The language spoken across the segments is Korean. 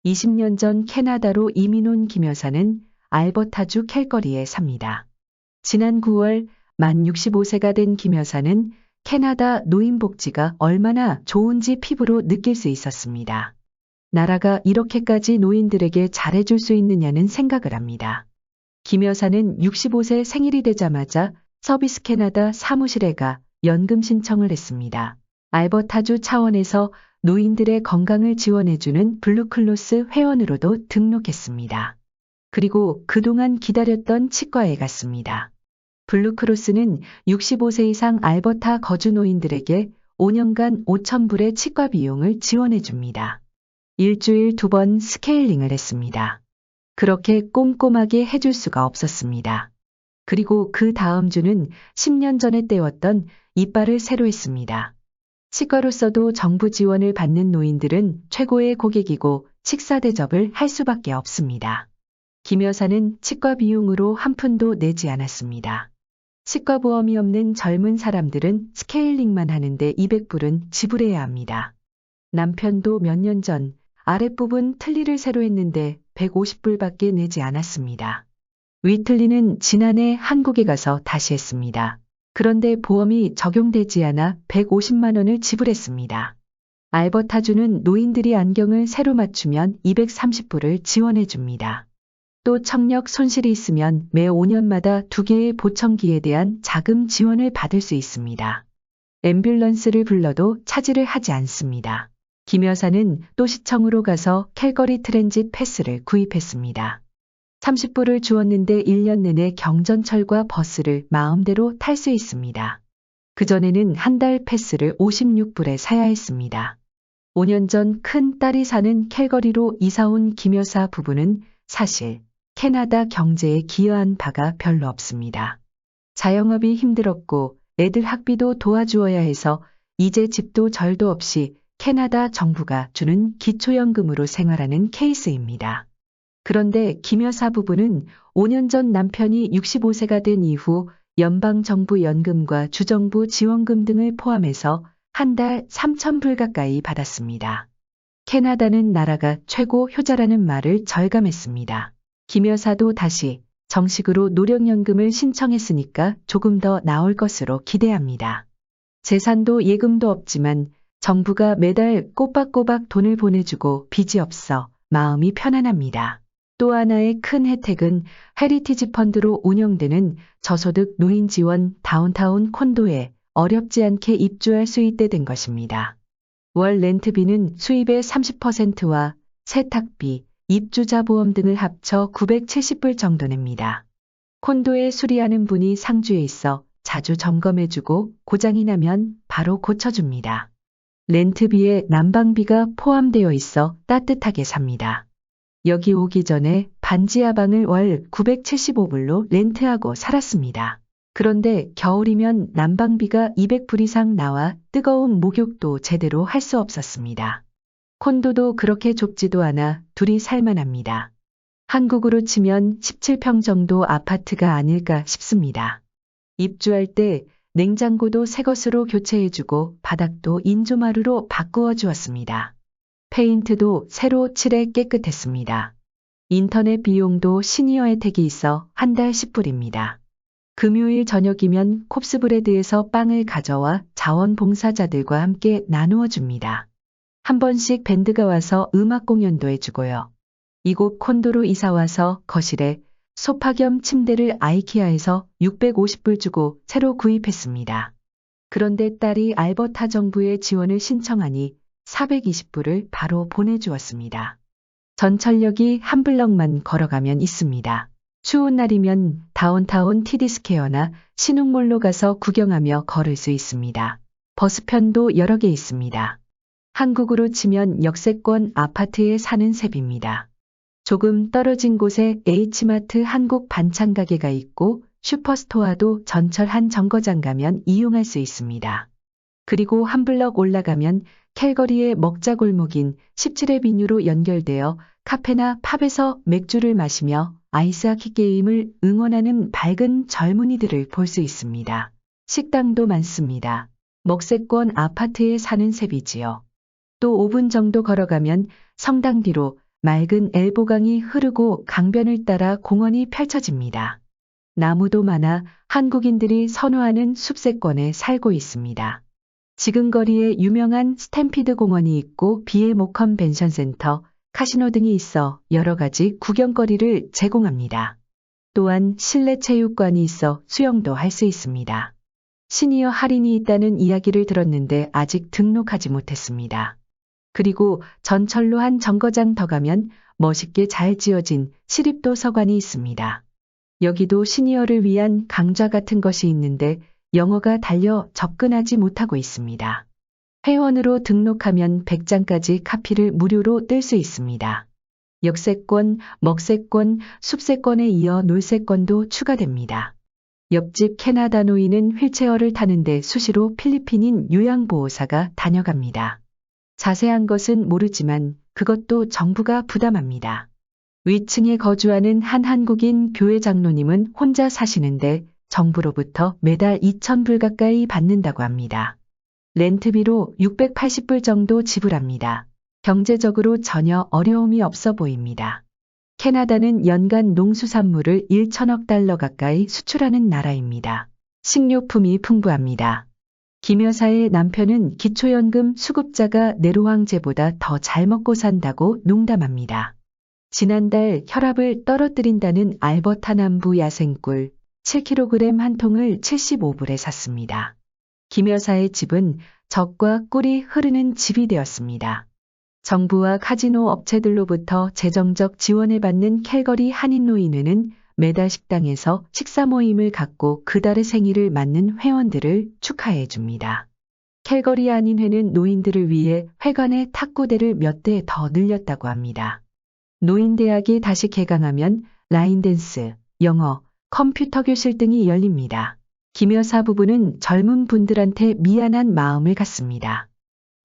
20년 전 캐나다로 이민 온 김 여사는 알버타주 캘거리에 삽니다. 지난 9월 만 65세가 된 김 여사는 캐나다 노인복지가 얼마나 좋은지 피부로 느낄 수 있었습니다. 나라가 이렇게까지 노인들에게 잘해줄 수 있느냐는 생각을 합니다. 김 여사는 65세 생일이 되자마자 서비스 캐나다 사무실에 가 연금 신청을 했습니다. 알버타주 차원에서 노인들의 건강을 지원해주는 블루클로스 회원으로도 등록했습니다. 그리고 그동안 기다렸던 치과에 갔습니다. 블루크로스는 65세 이상 알버타 거주 노인들에게 5년간 5,000불의 치과 비용을 지원해줍니다. 일주일 2번 스케일링을 했습니다. 그렇게 꼼꼼하게 해줄 수가 없었습니다. 그리고 그 다음 주는 10년 전에 떼었던 이빨을 새로 했습니다. 치과로서도 정부 지원을 받는 노인들은 최고의 고객이고 식사 대접을 할 수밖에 없습니다. 김 여사는 치과 비용으로 한 푼도 내지 않았습니다. 치과 보험이 없는 젊은 사람들은 스케일링만 하는데 200불은 지불해야 합니다. 남편도 몇 년 전 아랫부분 틀니를 새로 했는데 150불밖에 내지 않았습니다. 윗틀니는 지난해 한국에 가서 다시 했습니다. 그런데 보험이 적용되지 않아 150만 원을 지불했습니다. 알버타주는 노인들이 안경을 새로 맞추면 230불을 지원해 줍니다. 또 청력 손실이 있으면 매 5년마다 2개의 보청기에 대한 자금 지원을 받을 수 있습니다. 앰뷸런스를 불러도 차지를 하지 않습니다. 김 여사는 또 시청으로 가서 캘거리 트랜짓 패스를 구입했습니다. 30불을 주었는데 1년 내내 경전철과 버스를 마음대로 탈 수 있습니다. 그전에는 한 달 패스를 56불에 사야 했습니다. 5년 전 큰 딸이 사는 캘거리로 이사온 김 여사 부부는 사실 캐나다 경제에 기여한 바가 별로 없습니다. 자영업이 힘들었고 애들 학비도 도와주어야 해서 이제 집도 절도 없이 캐나다 정부가 주는 기초연금으로 생활하는 케이스입니다. 그런데 김 여사 부부는 5년 전 남편이 65세가 된 이후 연방정부 연금과 주정부 지원금 등을 포함해서 한 달 3,000불 가까이 받았습니다. 캐나다는 나라가 최고 효자라는 말을 절감했습니다. 김 여사도 다시 정식으로 노령연금을 신청했으니까 조금 더 나을 것으로 기대합니다. 재산도 예금도 없지만 정부가 매달 꼬박꼬박 돈을 보내주고 빚이 없어 마음이 편안합니다. 또 하나의 큰 혜택은 헤리티지 펀드로 운영되는 저소득 노인 지원 다운타운 콘도에 어렵지 않게 입주할 수 있게 된 것입니다. 월 렌트비는 수입의 30%와 세탁비, 입주자 보험 등을 합쳐 970불 정도 냅니다. 콘도에 수리하는 분이 상주에 있어 자주 점검해주고 고장이 나면 바로 고쳐줍니다. 렌트비에 난방비가 포함되어 있어 따뜻하게 삽니다. 여기 오기 전에 반지하방을 월 975불로 렌트하고 살았습니다. 그런데 겨울이면 난방비가 200불 이상 나와 뜨거운 목욕도 제대로 할 수 없었습니다. 콘도도 그렇게 좁지도 않아 둘이 살만합니다. 한국으로 치면 17평 정도 아파트가 아닐까 싶습니다. 입주할 때 냉장고도 새 것으로 교체해주고 바닥도 인조마루로 바꾸어 주었습니다. 페인트도 새로 칠해 깨끗했습니다. 인터넷 비용도 시니어 혜택이 있어 한 달 10불입니다. 금요일 저녁이면 콥스브레드에서 빵을 가져와 자원봉사자들과 함께 나누어 줍니다. 한 번씩 밴드가 와서 음악 공연도 해주고요. 이곳 콘도로 이사와서 거실에 소파 겸 침대를 아이키아에서 650불 주고 새로 구입했습니다. 그런데 딸이 알버타 정부의 지원을 신청하니 420불을 바로 보내주었습니다. 전철역이 한 블럭만 걸어가면 있습니다. 추운 날이면 다운타운 TD스퀘어나 신흥몰로 가서 구경하며 걸을 수 있습니다. 버스편도 여러 개 있습니다. 한국으로 치면 역세권 아파트에 사는 셈입니다. 조금 떨어진 곳에 H마트 한국 반찬 가게가 있고 슈퍼스토어도 전철 한 정거장 가면 이용할 수 있습니다. 그리고 한 블럭 올라가면 캘거리의 먹자 골목인 17에비뉴로 연결되어 카페나 팝에서 맥주를 마시며 아이스하키 게임을 응원하는 밝은 젊은이들을 볼 수 있습니다. 식당도 많습니다. 먹세권 아파트에 사는 셈이지요. 또 5분 정도 걸어가면 성당 뒤로 맑은 엘보강이 흐르고 강변을 따라 공원이 펼쳐집니다. 나무도 많아 한국인들이 선호하는 숲세권에 살고 있습니다. 지근거리에 유명한 스탬피드 공원이 있고 비에 모컨벤션 센터, 카시노 등이 있어 여러 가지 구경거리를 제공합니다. 또한 실내 체육관이 있어 수영도 할 수 있습니다. 시니어 할인이 있다는 이야기를 들었는데 아직 등록하지 못했습니다. 그리고 전철로 한 정거장 더 가면 멋있게 잘 지어진 시립도서관이 있습니다. 여기도 시니어를 위한 강좌 같은 것이 있는데 영어가 달려 접근하지 못하고 있습니다. 회원으로 등록하면 100장까지 카피를 무료로 뜰 수 있습니다. 역세권, 먹세권, 숲세권에 이어 놀세권도 추가됩니다. 옆집 캐나다 노인은 휠체어를 타는데 수시로 필리핀인 요양보호사가 다녀갑니다. 자세한 것은 모르지만 그것도 정부가 부담합니다. 위층에 거주하는 한 한국인 교회 장로님은 혼자 사시는데 정부로부터 매달 2,000불 가까이 받는다고 합니다. 렌트비로 680불 정도 지불합니다. 경제적으로 전혀 어려움이 없어 보입니다. 캐나다는 연간 농수산물을 1천억 달러 가까이 수출하는 나라입니다. 식료품이 풍부합니다. 김 여사의 남편은 기초연금 수급자가 내로왕제보다 더 잘 먹고 산다고 농담합니다. 지난달 혈압을 떨어뜨린다는 알버타 남부 야생꿀 7kg 한 통을 75불에 샀습니다. 김 여사의 집은 젖과 꿀이 흐르는 집이 되었습니다. 정부와 카지노 업체들로부터 재정적 지원을 받는 캘거리 한인노인회는 매달 식당에서 식사 모임을 갖고 그달의 생일을 맞는 회원들을 축하해 줍니다. 캘거리 한인회는 노인들을 위해 회관의 탁구대를 몇 대 더 늘렸다고 합니다. 노인대학이 다시 개강하면 라인댄스, 영어, 컴퓨터 교실 등이 열립니다. 김 여사 부부는 젊은 분들한테 미안한 마음을 갖습니다.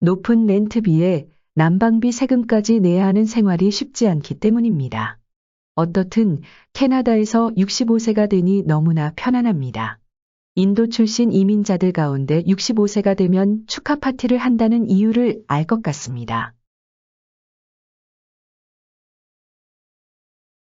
높은 렌트비에 난방비 세금까지 내야 하는 생활이 쉽지 않기 때문입니다. 어떻든 캐나다에서 65세가 되니 너무나 편안합니다. 인도 출신 이민자들 가운데 65세가 되면 축하 파티를 한다는 이유를 알 것 같습니다.